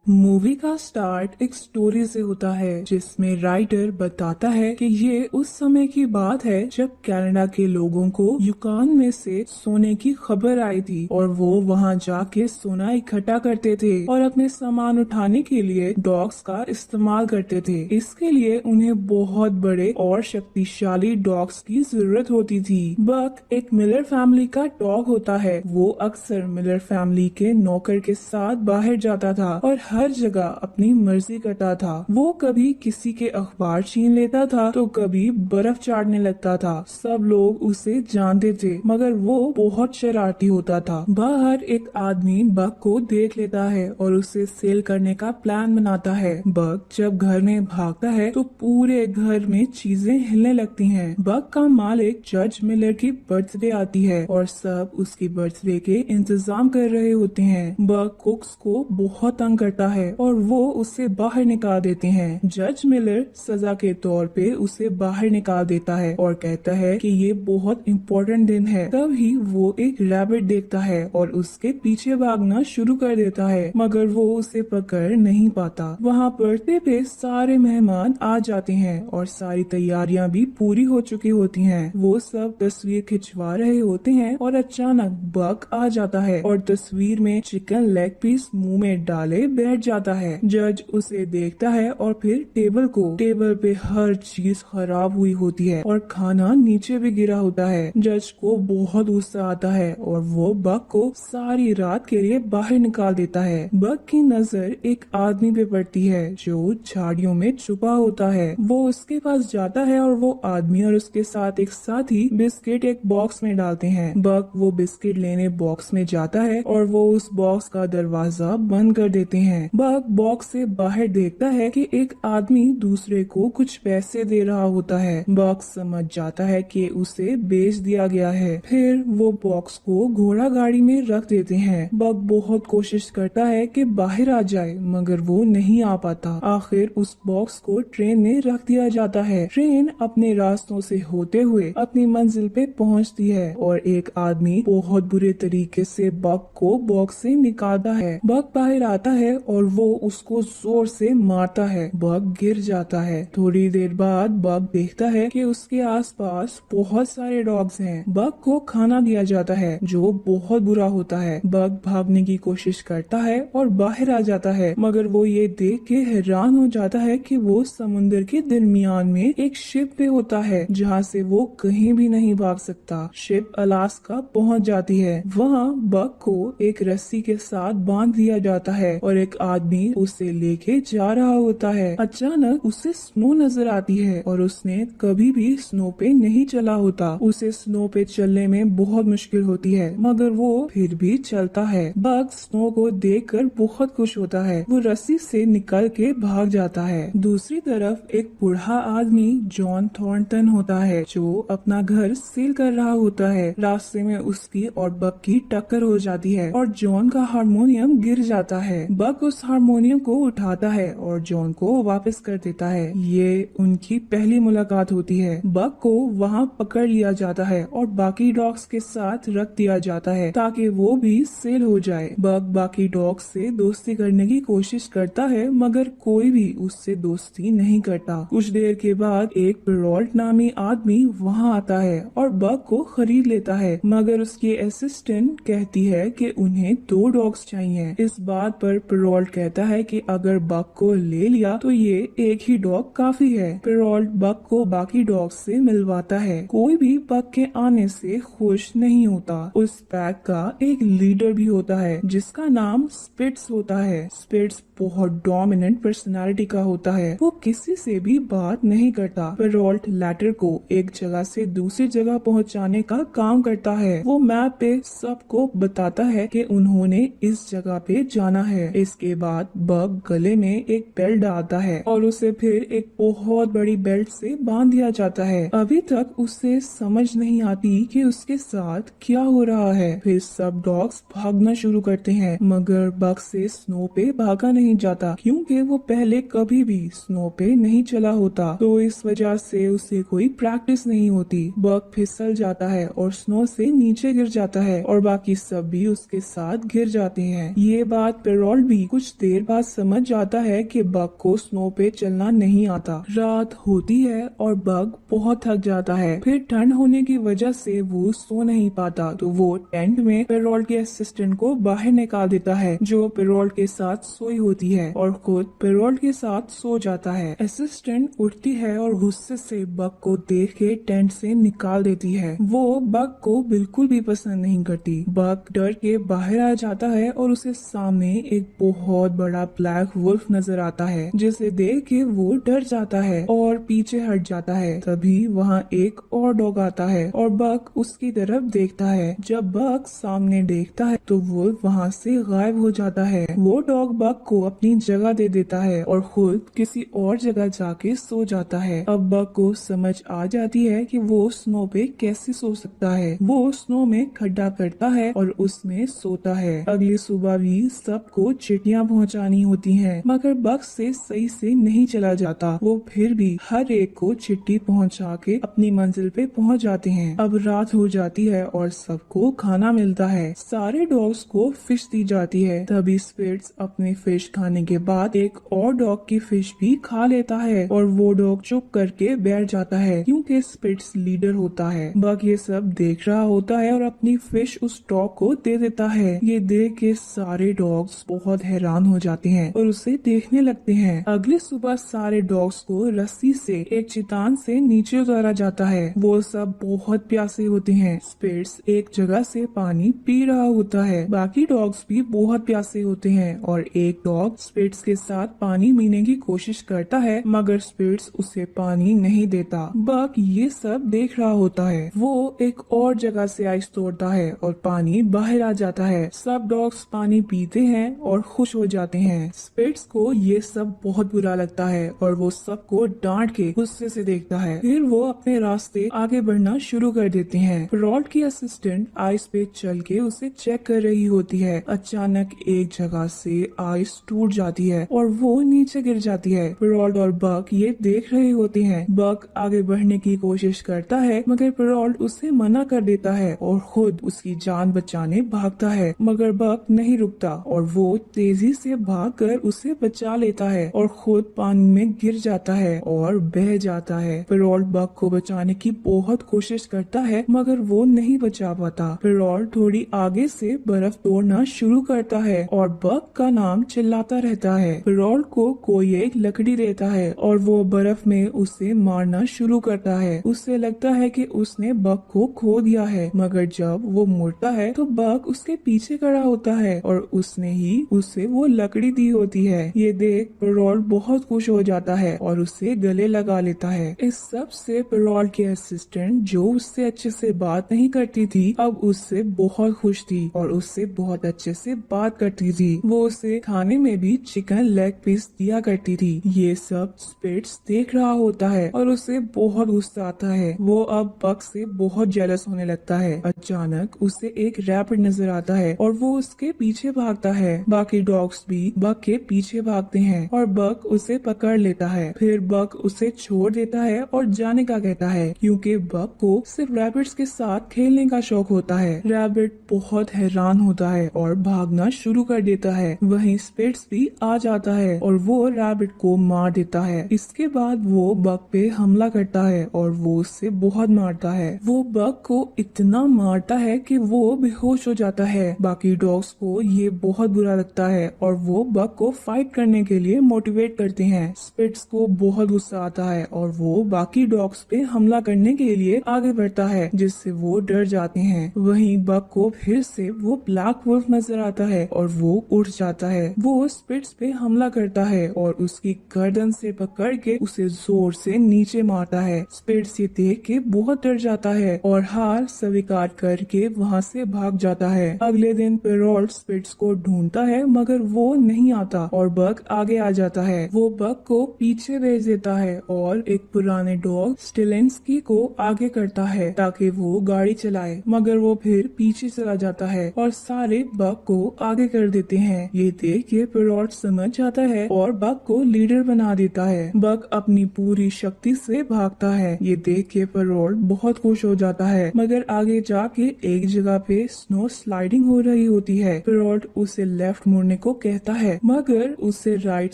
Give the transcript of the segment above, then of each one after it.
Movie का start एक story से होता है जिसमें राइटर बताता है कि ये उस समय की बात है जब कनाडा के लोगों को युकान में से सोने की खबर आई थी और वो वहां जाके सोना इकट्ठा करते थे और अपने सामान उठाने के लिए डॉग्स का इस्तेमाल करते थे। इसके लिए उन्हें बहुत बड़े और शक्तिशाली डॉग्स की जरूरत होती थी। बक एक मिलर फैमिली का डॉग होता है। वो अक्सर मिलर फैमिली के नौकर के साथ बाहर जाता था और हर जगह अपनी मर्जी करता था। वो कभी किसी के अखबार छीन लेता था तो कभी बर्फ चाटने लगता था। सब लोग उसे जानते थे मगर वो बहुत शरारती होता था। बाहर एक आदमी बक को देख लेता है और उसे सेल करने का प्लान बनाता है। बक जब घर में भागता है तो पूरे घर में चीजें हिलने लगती हैं। बक का मालिक जज मिलर की बर्थडे आती है और सब उसकी बर्थडे के इंतजाम कर रहे होते हैं। बक कुक्स को बहुत तंग करता है और वो उसे बाहर निकाल देते हैं। जज मिलर सजा के तौर पे उसे बाहर निकाल देता है और कहता है कि ये बहुत इम्पोर्टेंट दिन है। तभी वो एक रैबिट देखता है और उसके पीछे भागना शुरू कर देता है मगर वो उसे पकड़ नहीं पाता। वहाँ बर्थडे पे सारे मेहमान आ जाते हैं और सारी तैयारियां भी पूरी हो चुकी होती हैं। वो सब तस्वीर खिंचवा रहे होते हैं और अचानक बक आ जाता है और तस्वीर में चिकन लेग पीस मुंह में डाले बैठ जाता है। जज उसे देखता है और फिर टेबल पे हर चीज खराब हुई होती है और खाना नीचे भी गिरा होता है। जज को बहुत गुस्सा आता है और वो बक को सारी रात के लिए बाहर निकाल देता है। बक की नजर एक आदमी पे पड़ती है जो झाड़ियों में छुपा होता है। वो उसके पास जाता है और वो आदमी और उसके साथ एक साथी बिस्किट एक बॉक्स में डालते हैं। बक वो बिस्किट लेने बॉक्स में जाता है और वो उस बॉक्स का दरवाजा बंद कर देते हैं। बक बॉक्स से बाहर देखता है कि एक आदमी दूसरे को कुछ पैसे दे रहा होता है। बक समझ जाता है कि उसे बेच दिया गया है। फिर वो बॉक्स को घोड़ा गाड़ी में रख देते हैं। बक बहुत कोशिश करता है कि बाहर आ जाए मगर वो नहीं आ पाता। आखिर उस बॉक्स को ट्रेन में रख दिया जाता है। ट्रेन अपने रास्तों से होते हुए अपनी मंजिल पे पहुंचती है और एक आदमी बहुत बुरे तरीके से बक को बॉक्स से निकालता है। बक बाहर आता है और वो उसको जोर से मारता है। बक गिर जाता है। थोड़ी देर बाद बक देखता है कि उसके आसपास बहुत सारे डॉग्स हैं। बक को खाना दिया जाता है जो बहुत बुरा होता है। बक भागने की कोशिश करता है और बाहर आ जाता है मगर वो ये देख के हैरान हो जाता है कि वो समुद्र के दरमियान में एक शिप पे होता है जहाँ से वो कहीं भी नहीं भाग सकता। शिप अलास्का पहुँच जाती है। वहाँ बक को एक रस्सी के साथ बांध दिया जाता है और एक आदमी उसे लेके जा रहा होता है। अचानक उसे स्नो नजर आती है और उसने कभी भी स्नो पे नहीं चला होता। उसे स्नो पे चलने में बहुत मुश्किल होती है मगर वो फिर भी चलता है। बक स्नो को देखकर बहुत खुश होता है। वो रस्सी से निकल के भाग जाता है। दूसरी तरफ एक बूढ़ा आदमी जॉन थॉर्नटन होता है जो अपना घर सेल कर रहा होता है। रास्ते में उसकी और बक की टक्कर हो जाती है और जॉन का हारमोनियम गिर जाता है। बक उस हारमोनियम को उठाता है और जॉन को वापस कर देता है। ये उनकी पहली मुलाकात होती है। बक को वहाँ पकड़ लिया जाता है और बाकी डॉग्स के साथ रख दिया जाता है ताकि वो भी सेल हो जाए। बक बाकी डॉग्स से दोस्ती करने की कोशिश करता है मगर कोई भी उससे दोस्ती नहीं करता। कुछ देर के बाद एक पेरोल्ट नामी आदमी वहाँ आता है और बक को खरीद लेता है मगर उसकी असिस्टेंट कहती है कि उन्हें 2 डॉग्स चाहिए। इस बात पर पेरोल्ट कहता है कि अगर बक को ले लिया तो ये एक ही डॉग काफी है। पेरोल्ट बक को बाकी डॉग से मिलवाता है। कोई भी बक के आने से खुश नहीं होता। उस पैक का एक लीडर भी होता है जिसका नाम स्पिट्स होता है। स्पिट्स बहुत डोमिनेंट पर्सनालिटी का होता है। वो किसी से भी बात नहीं करता। पेरोल्ट लेटर को एक जगह से दूसरी जगह पहुंचाने का काम करता है। वो मैप पे सबको बताता है कि उन्होंने इस जगह पे जाना है। इसके बाद बक गले में एक बेल्ट डालता है और उसे फिर एक बहुत बड़ी बेल्ट से बांध दिया जाता है। अभी तक उसे समझ नहीं आती कि उसके साथ क्या हो रहा है। फिर सब डॉग्स भागना शुरू करते हैं मगर बक से स्नो पे भागा नहीं जाता क्योंकि वो पहले कभी भी स्नो पे नहीं चला होता। तो इस वजह से उसे कोई प्रैक्टिस नहीं होती। बक फिसल जाता है और स्नो से नीचे गिर जाता है और बाकी सब भी उसके साथ गिर जाते हैं। ये बात पेरोल्ट भी कुछ देर बाद समझ जाता है कि बग को स्नो पे चलना नहीं आता। रात होती है और बग बहुत थक जाता है। फिर ठंड होने की वजह से वो सो नहीं पाता, तो वो टेंट में पेरोल्ड के असिस्टेंट को बाहर निकाल देता है, जो पेरोल्ड के साथ सोई होती है, और खुद पेरोल्ड के साथ सो जाता है। असिस्टेंट उठती है और गुस्से से बग को देख के टेंट से निकाल देती है। वो बग को बिल्कुल भी पसंद नहीं करती। बग डर के बाहर आ जाता है और उसे सामने एक बहुत बड़ा ब्लैक वुल्फ नजर आता है, जिसे देख के वो डर जाता है और पीछे हट जाता है। तभी वहाँ एक और डॉग आता है और बग उसकी तरफ देखता है। जब बग सामने देखता है तो वुल्फ वहाँ से गायब हो जाता है। वो डॉग बग को अपनी जगह दे देता है और खुद किसी और जगह जाके सो जाता है। अब बग को समझ आ जाती है कि वो स्नो पे कैसे सो सकता है। वो स्नो में खड्डा करता है और उसमें सोता है। अगली सुबह भी सबको चिट्ठियाँ पहुँचानी होती हैं, मगर बग से सही से नहीं चला जाता। वो फिर भी हर एक को चिट्ठी पहुँचा के अपनी मंजिल पे पहुँच जाते हैं। अब रात हो जाती है और सबको खाना मिलता है। सारे डॉग्स को फिश दी जाती है। तभी स्पिट्स अपने फिश खाने के बाद एक और डॉग की फिश भी खा लेता है और वो डॉग चुप करके बैठ जाता है, क्योंकि स्पिट्स लीडर होता है। बग ये सब देख रहा होता है और अपनी फिश उस डॉग को दे देता है। ये देख के सारे डॉग्स बहुत हैरान हो जाते हैं और उसे देखने लगते हैं। अगली सुबह सारे डॉग्स को रस्सी से एक चट्टान से नीचे उतारा जाता है। वो सब बहुत प्यासे होते हैं। स्पिट्स एक जगह से पानी पी रहा होता है। बाकी डॉग्स भी बहुत प्यासे होते हैं और एक डॉग स्पिट्स के साथ पानी पीने की कोशिश करता है, मगर स्पिट्स उसे पानी नहीं देता। बग ये सब देख रहा होता है। वो एक और जगह से आइस तोड़ता है और पानी बाहर आ जाता है। सब डॉग्स पानी पीते हैं और खुश हो जाते हैं। स्पिट्स को ये सब बहुत बुरा लगता है और वो सबको डांट के गुस्से से देखता है। फिर वो अपने रास्ते आगे बढ़ना शुरू कर देते हैं। पेरोल्ड की असिस्टेंट आइस पे चल के उसे चेक कर रही होती है। अचानक एक जगह से आइस टूट जाती है और वो नीचे गिर जाती है। पेरोल्ड और बग ये देख रहे होते हैं। बग आगे बढ़ने की कोशिश करता है, मगर पेरोल्ड उसे मना कर देता है और खुद उसकी जान बचाने भागता है, मगर बग नहीं रुकता और वो तेजी से भागकर उसे बचा लेता है और खुद पानी में गिर जाता है और बह जाता है। पेरोल्ड बग को बचाने की बहुत कोशिश करता है, मगर वो नहीं बचा पाता। पेरोल्ड थोड़ी आगे से बर्फ तोड़ना शुरू करता है और बग का नाम चिल्लाता रहता है। पेरोल्ड को कोई एक लकड़ी देता है और वो बर्फ में उसे मारना शुरू करता है। उससे लगता है कि उसने बग को खो दिया है, मगर जब वो मुड़ता है तो बग उसके पीछे खड़ा होता है और उसने ही उसे वो लकड़ी दी होती है। ये देख पेरोल्ड बहुत खुश हो जाता है और उसे गले लगा लेता है। इस सब से पेरोल्ड के असिस्टेंट, जो उससे अच्छे से बात नहीं करती थी, अब उससे बहुत खुश थी और उससे बहुत अच्छे से बात करती थी। वो उसे खाने में भी चिकन लेग पीस दिया करती थी। ये सब स्पिट्स देख रहा होता है और उसे बहुत गुस्सा आता है। वो अब बग से बहुत जेलस होने लगता है। अचानक उसे एक रैबिट नजर आता है और वो उसके पीछे भागता है। बाकी डॉग्स भी बग के पीछे भागते हैं और बग उसे पकड़ लेता है। फिर बग उसे छोड़ देता है और जाने का कहता है, क्योंकि बग को सिर्फ रैबिट्स के साथ खेलने का शौक होता है। रैबिट बहुत हैरान होता है और भागना शुरू कर देता है। वहीं स्पिट्स भी आ जाता है और वो रैबिट को मार देता है। इसके बाद वो बग पे हमला करता है और वो उससे बहुत मारता है। वो बग को इतना मारता है कि वो बेहोश हो जाता है। बाकी डॉग्स को ये बहुत बुरा लगता है और वो बग को फाइट करने के लिए मोटिवेट करते हैं। स्पिट्स को बहुत गुस्सा आता है और वो बाकी डॉग्स पे हमला करने के लिए आगे बढ़ता है, जिससे वो डर जाते हैं। वहीं बग को फिर से वो ब्लैक वुल्फ नजर आता है और वो उठ जाता है। वो स्पिट्स पे हमला करता है और उसकी गर्दन से पकड़ के उसे जोर से नीचे मारता है। स्पिट्स ये देख के बहुत डर जाता है और हार स्वीकार करके वहाँ से भाग जाता है। अगले दिन पेरोल्ड स्पिट्स को ढूंढता है, मगर वो नहीं आता और बग आगे आ जाता है। वो बग को पीछे भेज देता है और एक पुराने डॉग स्टिलेंस्की को आगे करता है ताकि वो गाड़ी चलाए, मगर वो फिर पीछे चला जाता है और सारे बग को आगे कर देते हैं। ये देख के पेरोल्ड समझ जाता है और बग को लीडर बना देता है। बग अपनी पूरी शक्ति से भागता है। ये देख के पेरोल्ड बहुत खुश हो जाता है, मगर आगे जाके एक जगह पे स्नो स्लाइडिंग हो रही होती है। पेरोल्ड उसे लेफ्ट मुड़ने को कहता है, मगर उसे राइट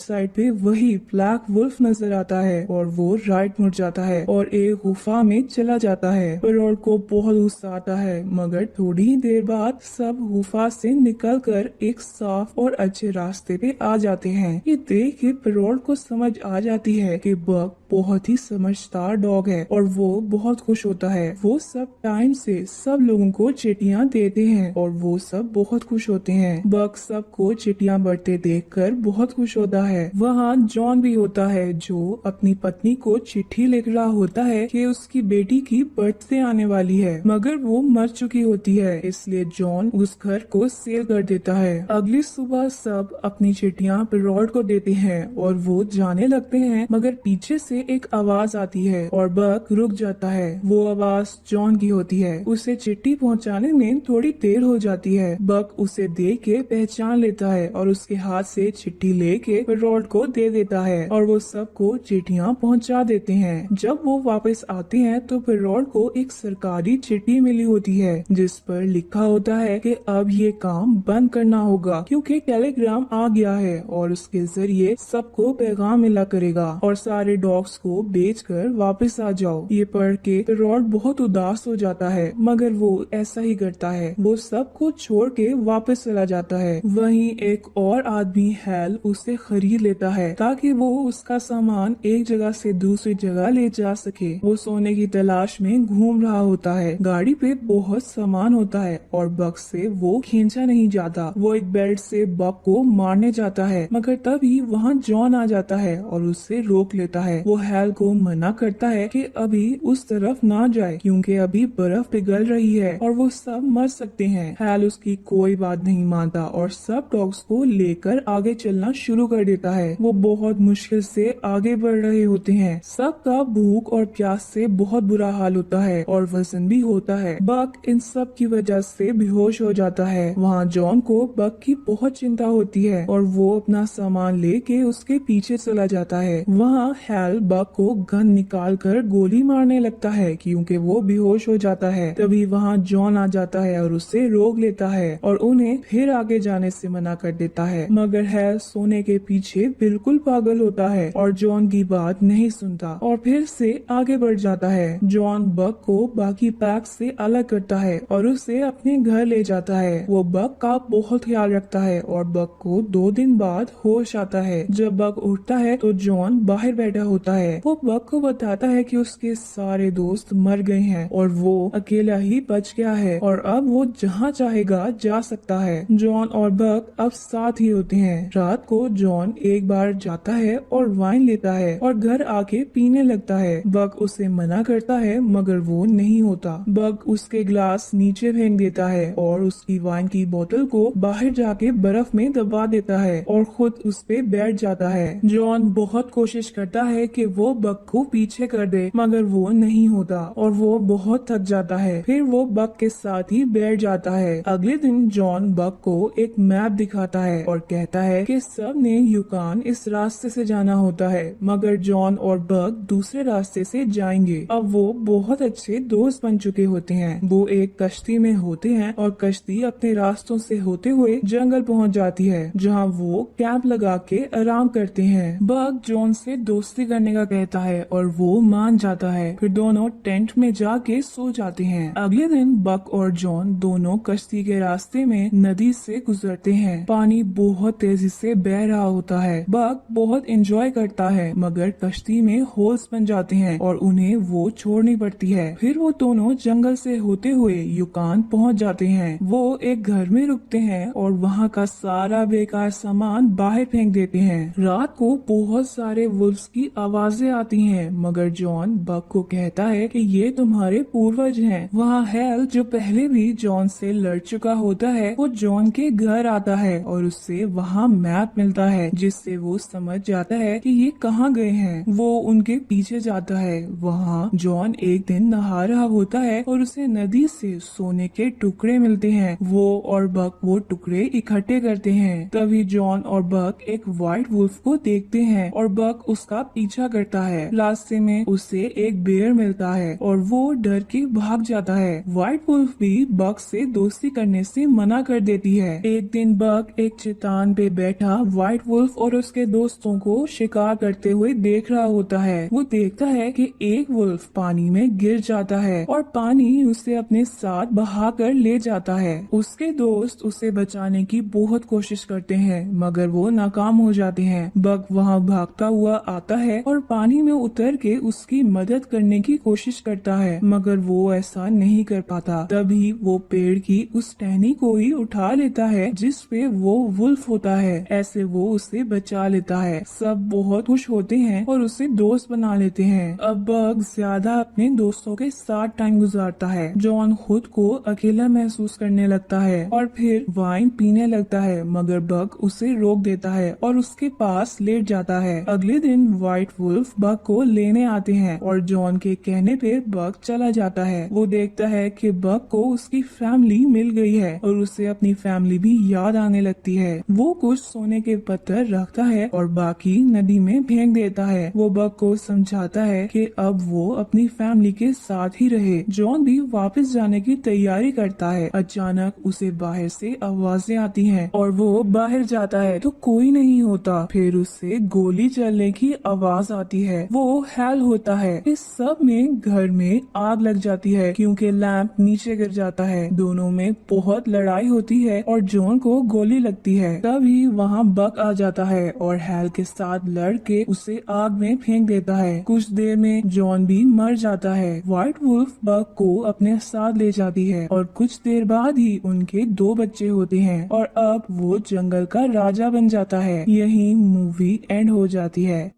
साइड पे वही ब्लैक वुल्फ नजर आता है और वो राइट मुड़ जाता है और एक गुफा में चला जाता है। पेरोल्ड को बहुत गुस्सा आता है, मगर थोड़ी ही देर बाद सब गुफा से निकलकर एक साफ और अच्छे रास्ते पे आ जाते हैं। ये देख के पेरोल्ड को समझ आ जाती है कि बक बहुत ही समझदार डॉग है और वो बहुत खुश होता है। वो सब टाइम से सब लोगों को चिट्ठियाँ देते हैं और वो सब बहुत खुश होते हैं। बक सबको चिट्ठियाँ बढ़ते देखकर बहुत खुश होता है। वहाँ जॉन भी होता है जो अपनी पत्नी को चिट्ठी लिख रहा होता है कि उसकी बेटी की बर्थडे आने वाली है, मगर वो मर चुकी होती है, इसलिए जॉन उस घर को सेल कर देता है। अगली सुबह सब अपनी चिट्ठियाँ पेरोल्ड को देते हैं और वो जाने लगते हैं, मगर पीछे से एक आवाज आती है और बक रुक जाता है। वो आवाज जॉन की होती है। उसे चिट्ठी पहुंचाने में थोड़ी देर हो जाती है। बक उसे देख के पहचान लेता है और उसके हाथ से चिट्ठी लेके पेरोल्ड को दे देता है और वो सबको चिट्ठियाँ पहुंचा देते हैं। जब वो वापस आते हैं तो पेरोल्ड को एक सरकारी चिट्ठी मिली होती है जिस पर लिखा होता है कि अब ये काम बंद करना होगा क्योंकि टेलीग्राम आ गया है और उसके जरिए सबको पैगाम मिला करेगा और सारे डॉग्स को बेचकर वापस आ जाओ। ये पढ़ के पेरोल्ड बहुत उदास हो जाता है, मगर वो ऐसा ही करता है। वो सबको छोड़ के वापस चला जाता है। वहीं एक और आदमी हैल उसे खरीद लेता है ताकि वो उसका सामान एक जगह से दूसरी जगह ले जा सके। वो सोने की तलाश में घूम रहा होता है। गाड़ी पे बहुत सामान होता है और बक से वो खींचा नहीं जाता। वो एक बेल्ट से बक को मारने जाता है, मगर तभी वहाँ जॉन आ जाता है और उससे रोक लेता है। वो हैल को मना करता है कि अभी उस तरफ ना जाए क्योंकि अभी बर्फ पिघल रही है और वो सब मर सकते हैं। हैल उसकी कोई बात नहीं मानता और सब डॉग्स को लेकर आगे चलना शुरू कर देता है। वो बहुत मुश्किल से आगे बढ़ रहे होते हैं। सबका भूख और प्यास से बहुत बुरा हाल होता है और वजन भी होता है। बक इन सब की वजह से बेहोश हो जाता है। वहाँ जॉन को बक की बहुत चिंता होती है और वो अपना सामान लेके उसके पीछे चला जाता है। वहाँ हैल बक को गन निकाल कर गोली मारने लगता है क्योंकि वो बेहोश हो जाता है। तभी वहाँ जॉन आ जाता है और उससे रोक लेता है और उन्हें फिर आगे जाने से मना कर देता है, मगर हैल सोने के पीछे बिल्कुल पागल होता है और जॉन की बात नहीं सुनता और फिर से आगे बढ़ जाता है। जॉन बक को बाकी पैक से अलग करता है और उसे अपने घर ले जाता है। वो बक का बहुत ख्याल रखता है और बक को 2 दिन बाद होश आता है। जब बक उठता है तो जॉन बाहर बैठा होता है। वो बक को बताता है कि उसके सारे दोस्त मर गए हैं और वो अकेला ही बच गया है और अब वो जहाँ चाहेगा जा सकता है। जॉन और बक अब साथ ही होते हैं। रात को जॉन एक बार जाता है और वाइन लेता है और घर आके पीने लगता है। बक उसे मना करता है, मगर वो नहीं होता। बक उसके ग्लास नीचे फेंक देता है और उसकी वाइन की बोतल को बाहर जाके बर्फ में दबा देता है और खुद उस पे बैठ जाता है। जॉन बहुत कोशिश करता है कि वो बक को पीछे कर दे, मगर वो नहीं होता और वो बहुत थक जाता है। फिर वो बक के साथ ही बैठ जाता है। अगले दिन जॉन बक को एक मैप दिखाता है और कहता है कि सब ने यूकान इस रास्ते से जाना होता है, मगर जॉन और बक दूसरे रास्ते से जाएंगे। अब वो बहुत अच्छे दोस्त बन चुके होते हैं। वो एक कश्ती में होते हैं और कश्ती अपने रास्तों से होते हुए जंगल पहुंच जाती है, जहां वो कैंप लगा के आराम करते हैं। बक जॉन से दोस्ती करने का कहता है और वो मान जाता है। फिर दोनों टेंट में जाके सो जाते हैं। अगले दिन बक और जॉन दोनों कश्ती के रास्ते में नदी से गुजरते हैं। पानी बहुत तेजी से बह रहा होता है। बक बहुत एंजॉय करता है, मगर कश्ती में होल्स बन जाते हैं और उन्हें वो छोड़नी पड़ती है। फिर वो दोनों जंगल से होते हुए यूकान पहुंच जाते हैं। वो एक घर में रुकते हैं और वहाँ का सारा बेकार सामान बाहर फेंक देते हैं। रात को बहुत सारे वुल्फ्स की आवाजें आती हैं, मगर जॉन बक को कहता है कि ये तुम्हारे पूर्वज हैं। वहाँ हैल जो पहले भी जॉन से लड़ चुका होता है, वो जॉन के घर आता है और उससे वहाँ मैप मिलता है, जिससे वो समझ जाता है कि ये कहाँ गए हैं। वो उनके पीछे जाता है। वहाँ जॉन एक दिन नहा रहा होता है और उसे नदी से सोने के टुकड़े मिलते हैं। वो और बक वो टुकड़े इकट्ठे करते हैं। तभी जॉन और बक एक व्हाइट वुल्फ को देखते हैं और बक उसका पीछा करता है। रास्ते में उसे एक बेयर मिलता है और वो डर के भाग जाता है। व्हाइट वुल्फ भी बक से दोस्ती करने से मना कर देती है। एक दिन बक एक चट्टान पे बैठा व्हाइट वुल्फ और उसके दोस्तों को शिकार करते हुए देख रहा होता है। वो देखता है कि एक वुल्फ पानी में गिर जाता है और पानी उसे अपने साथ बहाकर ले जाता है। उसके दोस्त उसे बचाने की बहुत कोशिश करते हैं मगर वो नाकाम हो जाते हैं। बक वहाँ भागता हुआ आता है और पानी में उतर के उसकी मदद करने की कोशिश करता है मगर वो ऐसा नहीं कर पाता। तभी वो पेड़ की उस टहनी को ही उठा लेता है जिस पे वो वुल्फ होता है। ऐसे वो उसे बचा लेता है। सब बहुत खुश होते हैं और उसे दोस्त बना लेते हैं। अब बक ज्यादा अपने दोस्तों के साथ टाइम गुजारता है। जॉन खुद को अकेला महसूस करने लगता है और फिर वाइन पीने लगता है मगर बक उसे रोक देता है और उसके पास लेट जाता है। अगले दिन व्हाइट वुल्फ बक को लेने आते हैं और जॉन के कहने पे बक चला जाता है। वो देखता है कि बक को उसकी फैमिली मिल गई है और उसे अपनी फैमिली भी याद आने लगती है। वो कुछ सोने के पत्थर रखता है और बाकी नदी में फेंक देता है। वो बक को समझाता है कि अब वो अपनी फैमिली के साथ ही रहे। जॉन भी वापस जाने की तैयारी करता है। अचानक उसे बाहर से आवाजें आती हैं और वो बाहर जाता है तो कोई नहीं होता। फिर उससे गोली चलने की आवाज आती है। वो हैल होता है। इस सब में घर में आग लग जाती है क्योंकि लैंप नीचे गिर जाता है। दोनों में बहुत लड़ाई होती है और जॉन को गोली लगती है। तभी वहाँ बक आ जाता है और हैल के साथ लड़ के उसे आग में फेंक देता है। कुछ देर में जॉन भी मर जाता है। व्हाइट वुल्फ बक को अपने साथ ले जाती है और कुछ देर बाद ही उनके 2 बच्चे होते हैं और अब वो जंगल का राजा बन जाता है। यही मूवी एंड हो जाती है।